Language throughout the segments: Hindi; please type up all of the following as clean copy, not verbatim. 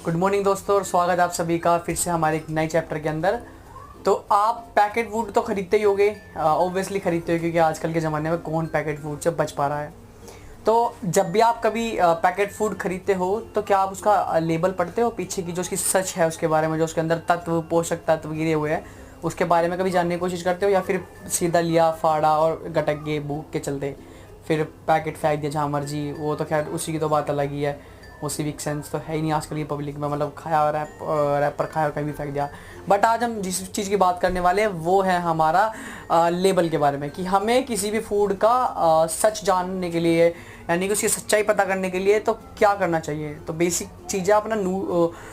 गुड मॉर्निंग दोस्तों, और स्वागत है आप सभी का फिर से हमारे एक नए चैप्टर के अंदर। तो आप पैकेट फूड तो खरीदते ही होगे, ऑब्वियसली खरीदते हो, क्योंकि आजकल के ज़माने में कौन पैकेट फूड से बच पा रहा है। तो जब भी आप कभी पैकेट फूड खरीदते हो तो क्या आप उसका लेबल पढ़ते हो, पीछे की जो उसकी सच है उसके बारे में, जो उसके अंदर तत्व, पोषक तत्व गिरे हुए हैं उसके बारे में कभी जानने की कोशिश करते हो, या फिर सीधा लिया, फाड़ा और गटक गए भूख के चलते फिर पैकेट फेंक दिया जहाँ मर्जी। वो तो खैर उसी की तो बात अलग ही है, वो सिविक सेंस तो है ही नहीं आजकल की पब्लिक में, मतलब खाया रैपर खाया और कहीं भी फेंक दिया। बट आज हम जिस चीज़ की बात करने वाले हैं वो है हमारा लेबल के बारे में, कि हमें किसी भी फूड का सच जानने के लिए, यानी कि उसकी सच्चाई पता करने के लिए तो क्या करना चाहिए। तो बेसिक चीज़ें अपना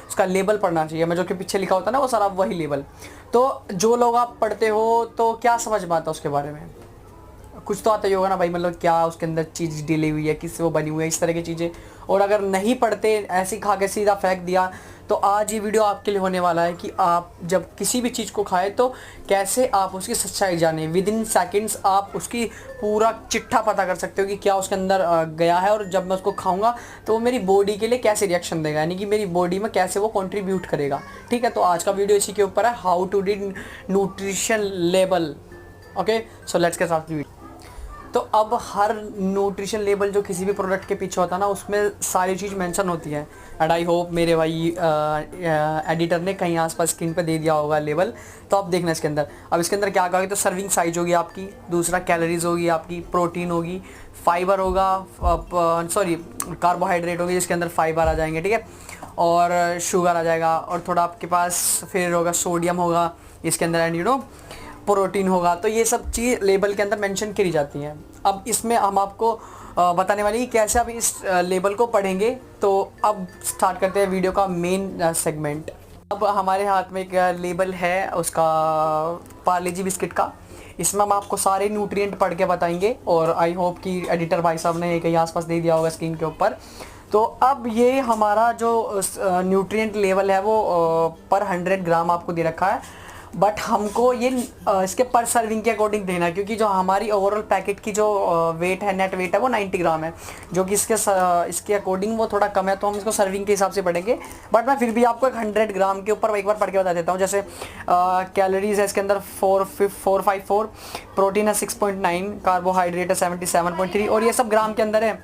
उसका लेबल पढ़ना चाहिए, मैं जो कि पीछे लिखा होता है ना वो सारा वही लेबल। तो जो लोग आप पढ़ते हो तो क्या समझ में आता है उसके बारे में, कुछ तो आता ही होगा ना भाई, मतलब क्या उसके अंदर चीज़ डली हुई है, किससे वो बनी हुई है, इस तरह की चीज़ें। और अगर नहीं पढ़ते, ऐसे ही खा के सीधा फेंक दिया, तो आज ये वीडियो आपके लिए होने वाला है कि आप जब किसी भी चीज़ को खाएं तो कैसे आप उसकी सच्चाई जानें। विद इन सेकेंड्स आप उसकी पूरा चिट्ठा पता कर सकते हो कि क्या उसके अंदर गया है, और जब मैं उसको खाऊंगा तो वो मेरी बॉडी के लिए कैसे रिएक्शन देगा, यानी कि मेरी बॉडी में कैसे वो कंट्रीब्यूट करेगा। ठीक है, तो आज का वीडियो इसी के ऊपर है, how to read nutrition label. Okay, so let's get start video. तो अब हर न्यूट्रिशन लेबल जो किसी भी प्रोडक्ट के पीछे होता है ना, उसमें सारी चीज़ मेंशन होती है। एंड आई होप मेरे भाई एडिटर ने कहीं आसपास स्क्रीन पे दे दिया होगा लेबल, तो आप देखना इसके अंदर। अब इसके अंदर क्या कहोगे, तो सर्विंग साइज होगी आपकी, दूसरा कैलोरीज होगी आपकी, प्रोटीन होगी, फाइबर होगा, सॉरी कार्बोहाइड्रेट होगी जिसके अंदर फाइबर आ जाएंगे, ठीक है, और शुगर आ जाएगा, और थोड़ा आपके पास फिर होगा सोडियम होगा इसके अंदर, एंड प्रोटीन होगा। तो ये सब चीज़ लेबल के अंदर मेंशन करी जाती हैं। अब इसमें हम आपको बताने वाले कि कैसे आप इस लेबल को पढ़ेंगे। तो अब स्टार्ट करते हैं वीडियो का मेन सेगमेंट। अब हमारे हाथ में एक लेबल है उसका, पार्ले जी बिस्किट का। इसमें हम आपको सारे न्यूट्रिएंट पढ़ के बताएंगे, और आई होप कि एडिटर भाई साहब ने कहीं आसपास दे दिया होगा स्क्रीन के ऊपर। तो अब ये हमारा जो न्यूट्रिएंट लेवल है वो पर 100 ग्राम आपको दे रखा है, बट हमको ये इसके पर सर्विंग के अकॉर्डिंग देना है, क्योंकि जो हमारी ओवरऑल पैकेट की जो वेट है, नेट वेट है, वो 90 ग्राम है, जो कि इसके अकॉर्डिंग वो थोड़ा कम है, तो हम इसको सर्विंग के हिसाब से पढ़ेंगे। बट मैं फिर भी आपको एक 100 ग्राम के ऊपर एक बार पढ़ के बता देता हूँ। जैसे कैलोरीज है इसके अंदर 454, प्रोटीन है 6.9, कार्बोहाइड्रेट है 77.3, और ये सब ग्राम के अंदर है,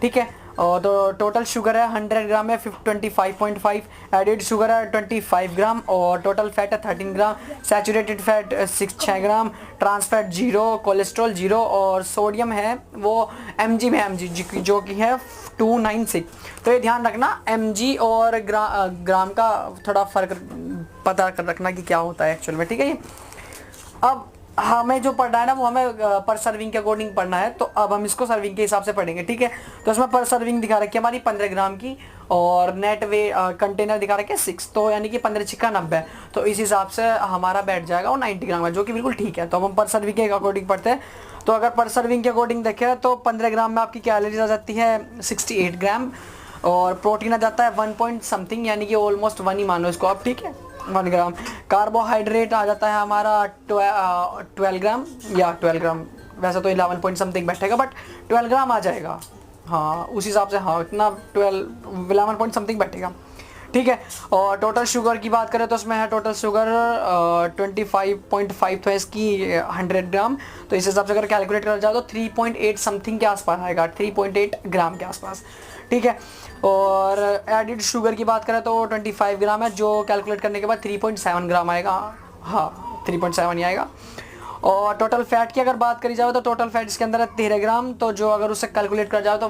ठीक है। और तो टोटल शुगर है 100 ग्राम में 25.5, एडिड शुगर है 25 ग्राम, और टोटल फैट है 13 ग्राम, सैचुरेटेड फैट 6 ग्राम, ट्रांस फैट 0, कोलेस्ट्रॉल 0, और सोडियम है वो mg में mg जो कि है 296। तो ये ध्यान रखना, mg और ग्राम का थोड़ा फ़र्क पता कर रखना कि क्या होता है एक्चुअल में, ठीक है। ये अब हमें जो पढ़ना है ना वो हमें पर सर्विंग के अकॉर्डिंग पढ़ना है, तो अब हम इसको सर्विंग के हिसाब से पढ़ेंगे, ठीक है। तो इसमें पर सर्विंग दिखा रखी है हमारी 15 ग्राम की, और नेट वे कंटेनर दिखा रखे 6, तो यानी कि 15 छिक्का 90, तो इस हिसाब से हमारा बैठ जाएगा वो 90 ग्राम है, जो कि बिल्कुल ठीक है। तो अब हम पर सर्विंग के अकॉर्डिंग पढ़ते हैं। तो अगर पर सर्विंग के अकॉर्डिंग देखें तो 15 ग्राम में आपकी कैलोरीज आ जाती है 68 ग्राम, और प्रोटीन आ जाता है 1 पॉइंट समथिंग, यानी कि ऑलमोस्ट 1 ही मान लो इसको आप, ठीक है, 1 ग्राम। कार्बोहाइड्रेट आ जाता है हमारा 12 ग्राम, या 12 ग्राम, वैसे तो 11 पॉइंट समथिंग बैठेगा, बट 12 ग्राम आ जाएगा, हाँ उस हिसाब से, हाँ इतना 11 पॉइंट समथिंग बैठेगा, ठीक है। और टोटल शुगर की बात करें तो उसमें है टोटल शुगर 25.5, तो इसकी 100 ग्राम, तो इस हिसाब से अगर कैलकुलेट करा जाए तो 3.8 समथिंग के आसपास आएगा, 3.8 ग्राम के आसपास, ठीक है। और एडिड शुगर की बात करें तो 25 ग्राम है, जो कैलकुलेट करने के बाद 3.7 ग्राम आएगा, हाँ 3.7 ही आएगा। और टोटल फैट की अगर बात करी जाए तो टोटल फैट इसके अंदर है 13 ग्राम, तो जो अगर उससे कैलकुलेट करा जाए तो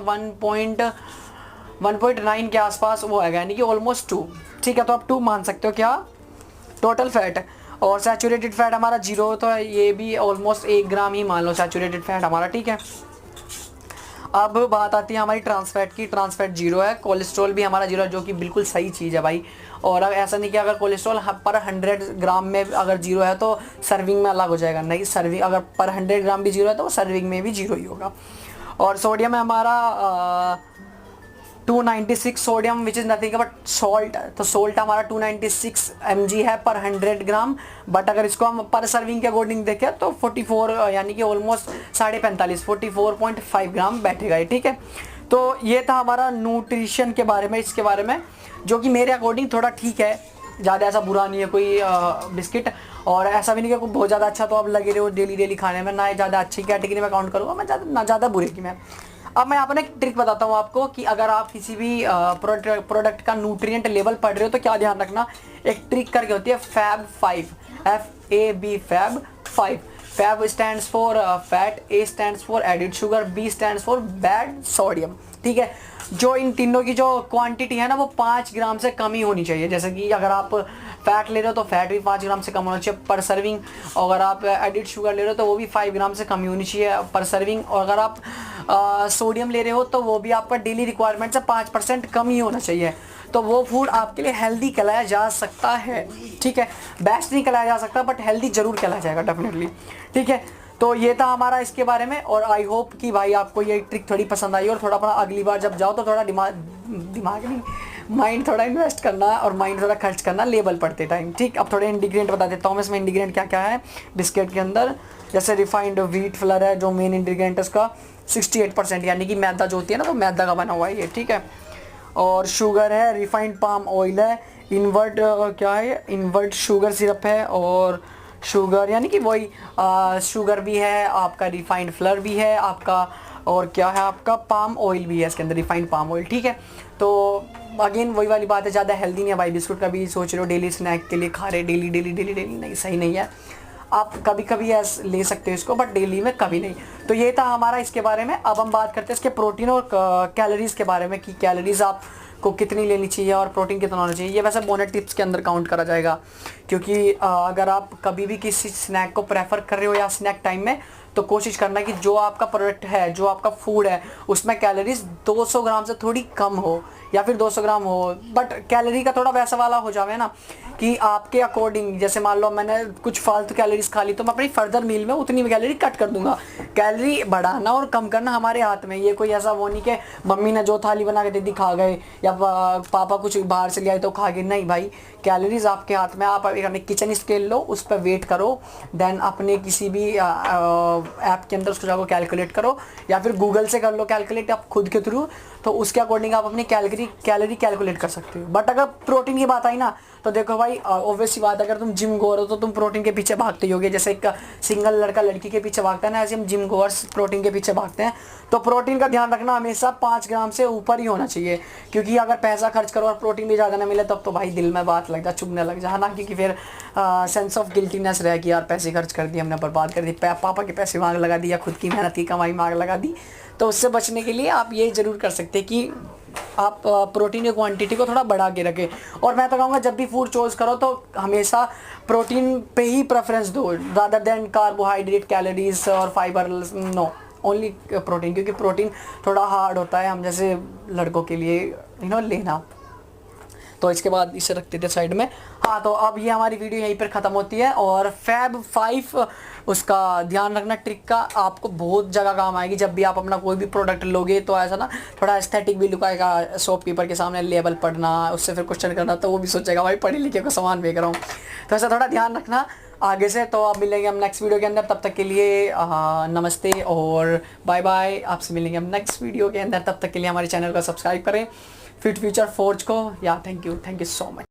1.9 के आसपास वो आएगा, यानी कि ऑलमोस्ट 2, ठीक है। तो आप 2 मान सकते हो क्या टोटल फैट। और सैचुरेटेड फैट हमारा 0, तो ये भी ऑलमोस्ट 1 ग्राम ही मान लो सैचुरेटेड फैट हमारा, ठीक है। अब बात आती है हमारी ट्रांस फैट की। ट्रांस फैट 0 है, कोलेस्ट्रॉल भी हमारा 0 है, जो कि बिल्कुल सही चीज़ है भाई। और अब ऐसा नहीं कि अगर कोलेस्ट्रॉल पर 100 ग्राम में अगर 0 है तो सर्विंग में अलग हो जाएगा, नहीं, सर्विंग अगर पर 100 ग्राम भी 0 है तो वो सर्विंग में भी 0 ही होगा। और सोडियम है हमारा 296 sodium, which is nothing but salt. तो सॉल्ट हमारा 296 mg है पर 100 ग्राम, बट अगर इसको हम पर सर्विंग के अकॉर्डिंग देखें तो 44, यानी कि ऑलमोस्ट 45.5 44.5 ग्राम बैठेगा ये, ठीक है। तो ये था हमारा न्यूट्रिशन के बारे में, इसके बारे में, जो कि मेरे अकॉर्डिंग थोड़ा ठीक है, ज़्यादा ऐसा बुरा नहीं है कोई बिस्किट, और ऐसा भी नहीं कि कोई बहुत ज़्यादा अच्छा तो आप लगे रहे हो डेली खाने में, ना ज़्यादा अच्छी कैटेगरी में काउंट करूँगा मैं, ना ज़्यादा बुरे की मैं। अब मैं यहाँ पर एक ट्रिक बताता हूँ आपको कि अगर आप किसी भी प्रोडक्ट का न्यूट्रिएंट लेवल पढ़ रहे हो तो क्या ध्यान रखना। एक ट्रिक करके होती है FAB5, FAB, FAB5। FAB stands for fat, A stands for added sugar, B stands for bad sodium. ठीक है, जो इन तीनों की जो क्वांटिटी है ना वो 5 ग्राम से कम ही होनी चाहिए। जैसे कि अगर आप फैट ले रहे हो तो फैट भी 5 ग्राम से कम होना चाहिए पर सर्विंग, और अगर आप एडिड शुगर ले रहे हो तो वो भी 5 ग्राम से कम ही होनी चाहिए पर सर्विंग, और अगर आप सोडियम ले रहे हो तो वो भी आपका डेली रिक्वायरमेंट से 5% कम ही होना चाहिए। तो वो फूड आपके लिए हेल्दी कहलाया जा सकता है। ठीक है, बेस्ट नहीं कहलाया जा सकता बट हेल्दी जरूर कहलाया जाएगा डेफिनेटली। ठीक है, तो ये था हमारा इसके बारे में, और आई होप कि भाई आपको ये ट्रिक थोड़ी पसंद आई, और थोड़ा अपना अगली बार जब जाओ तो थोड़ा दिमाग नहीं, माइंड थोड़ा इन्वेस्ट करना और माइंड थोड़ा खर्च करना लेबल पढ़ते टाइम। ठीक, अब थोड़े इंग्रेडिएंट बता देता हूँ मैं इसमें इंग्रेडिएंट क्या क्या है बिस्किट के अंदर। जैसे रिफाइंड व्हीट फ्लोर है जो मेन इंग्रेडिएंट है इसका, 68%, यानी कि मैदा जो होती है ना तो मैदा का बना हुआ है ये। ठीक है, और शुगर है, रिफाइंड पाम ऑयल है, इन्वर्ट क्या है, इन्वर्ट शुगर सिरप है, और शुगर यानी कि वही शुगर भी है आपका, रिफाइंड फ्लोर भी है आपका, और क्या है आपका पाम ऑयल भी है इसके अंदर, रिफाइंड पाम ऑयल। ठीक है, तो अगेन वही वाली बात है, ज़्यादा हेल्दी नहीं है भाई। बिस्कुट का भी सोच रहे हो डेली स्नैक के लिए खा रहे डेली नहीं, सही नहीं है। आप कभी कभी ऐसे ले सकते हो इसको बट डेली में कभी नहीं। तो ये था हमारा इसके बारे में। अब हम बात करते हैं इसके प्रोटीन और कैलोरीज के बारे में कि कैलोरीज आपको कितनी लेनी चाहिए और प्रोटीन कितना होना चाहिए। ये वैसे बोनस टिप्स के अंदर काउंट करा जाएगा, क्योंकि अगर आप कभी भी किसी स्नैक को प्रेफर कर रहे हो या स्नैक टाइम में, तो कोशिश करना कि जो आपका प्रोडक्ट है, जो आपका फूड है, उसमें कैलोरीज 200 ग्राम से थोड़ी कम हो या फिर 200 ग्राम हो, बट कैलोरी का थोड़ा वैसा वाला हो जावे ना कि आपके अकॉर्डिंग। जैसे मान लो मैंने कुछ फालतू कैलोरीज खा ली तो मैं अपनी फर्दर मील में उतनी कैलोरी कट कर दूंगा। कैलोरी बढ़ाना और कम करना हमारे हाथ में। ये कोई ऐसा वो नहीं कि मम्मी ने जो थाली बना के दे दी खा गए, या पापा कुछ बाहर से ले आए तो खा गए, नहीं भाई, कैलोरीज आपके हाथ में। आप अपने किचन स्केल लो, उस पर वेट करो, देन अपने किसी भी ऐप के अंदर उसको जाकर कैलकुलेट करो, या फिर गूगल से कर लो कैलकुलेट आप खुद के थ्रू, तो उसके अकॉर्डिंग आप अपनी कैलोरी कैलकुलेट कर सकते हो। बट अगर प्रोटीन की बात आई ना तो देखो भाई, ऑब्वियस सी बात, अगर तुम जिम गोअर हो तो तुम प्रोटीन के पीछे भागते ही होगे। जैसे एक सिंगल लड़का लड़की के पीछे भागता है ना, ऐसे हम जिम गोअर्स प्रोटीन के पीछे भागते हैं। तो प्रोटीन का ध्यान रखना हमेशा 5 ग्राम से ऊपर ही होना चाहिए, क्योंकि अगर पैसा खर्च करो और प्रोटीन भी ज़्यादा ना मिले तब तो भाई दिल में बात लग जा, चुभने लग जा, है ना। क्योंकि फिर सेंस ऑफ गिल्टीनेस रहे कि यार पैसे खर्च कर दिए हमने, बर्बाद कर दी, पापा के पैसे मांग लगा दी या खुद की मेहनत की कमाई मांग लगा दी। तो उससे बचने के लिए आप ये ज़रूर कर सकते हैं कि आप प्रोटीन की क्वांटिटी को थोड़ा बढ़ा के रखें। और मैं तो कहूँगा जब भी फूड चॉइस करो तो हमेशा प्रोटीन पे ही प्रेफरेंस दो, रादर देन कार्बोहाइड्रेट, कैलोरीज और फाइबर। नो, ओनली प्रोटीन, क्योंकि प्रोटीन थोड़ा हार्ड होता है हम जैसे लड़कों के लिए लेना। तो इसके बाद इसे रखते थे साइड में। हाँ, तो अब ये हमारी वीडियो यहीं पर ख़त्म होती है। और FAB5 उसका ध्यान रखना, ट्रिक का आपको बहुत जगह काम आएगी। जब भी आप अपना कोई भी प्रोडक्ट लोगे तो ऐसा ना थोड़ा एस्थेटिक भी लुक आएगा, शॉपकीपर के सामने लेबल पढ़ना, उससे फिर क्वेश्चन करना, तो वो भी सोचेगा भाई पढ़े लिखे को सामान बेच रहा हूँ। तो ऐसा थोड़ा ध्यान रखना आगे से। तो अब मिलेंगे हम नेक्स्ट वीडियो के अंदर, तब तक के लिए नमस्ते और बाय बाय। आपसे मिलेंगे हम नेक्स्ट वीडियो के अंदर, तब तक के लिए हमारे चैनल को सब्सक्राइब करें, फिट फ्यूचर फोर्ज को। या थैंक यू सो मच।